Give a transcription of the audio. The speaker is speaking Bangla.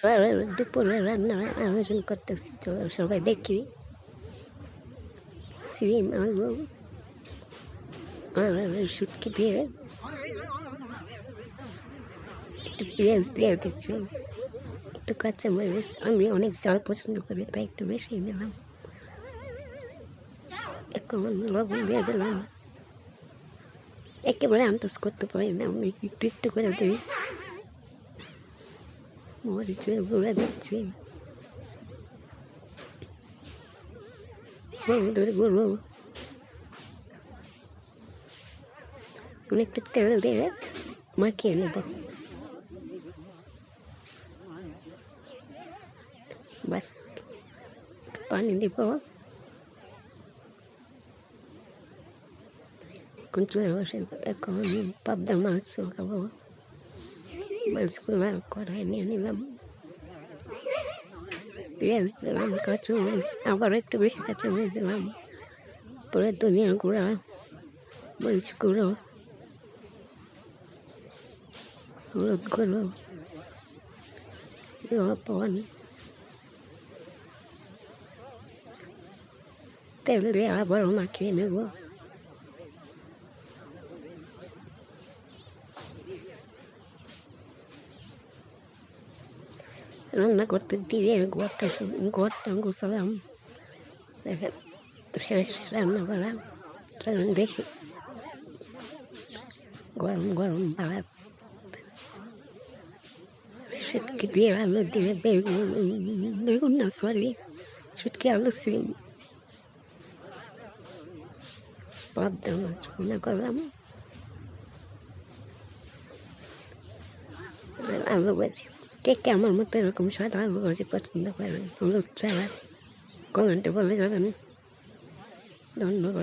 দুপুরে রান্নার আয়োজন করতেছি, চলো সবাই দেখি। সিম আলু আর শুটকি দিয়ে একটু পেঁয়াজ দিয়ে দিচ্ছি, একটু কাঁচামরিচ। আমি অনেক ঝাল পছন্দ করি, তাই একটু বেশি দিলাম। এখন লবণ দিয়ে দিলাম। একেবারে আন্দাজ করতে পারি না, আমি একটু একটু করে দিই। মরিচের গুঁড়া দিচ্ছি, হলুদের গুঁড়ো, একটু তেল দিয়ে মাখিয়ে নেব। বাস, পানি দিব। এখন চলে বসে, এখন পাবদা মাছ খাবো। মাছগুলো কড়াই নিয়ে নিলাম, পেঁয়াজ দিলাম, কাঁচামরিচ, আবার একটু বেশি কাঁচামরিচ দিলাম। পরে ধনিয়ার গুঁড়া, মরিচ গুঁড়ো, হলুদ গুঁড়ো, লবণ, তেল দিয়ে আবার মাখিয়ে নেব। রান্না করতে দিয়ে ঘরটা গুছালাম। দেখেন শেষ রান্না করা। চলুন দেখি। গরম গরম ভাত, শুটকি দিয়ে আলু দিয়ে বেগুন না সরি, শুটকি আলু সিম, পাবদা মাছ ভুনা করলাম, আলু ভাজি। কে আমার মতো এরকম সাদা আলু ভাজি পছন্দ করেন? হলুদ ছাড়া কমেন্টে বলে যাবেন। ধন্যবাদ।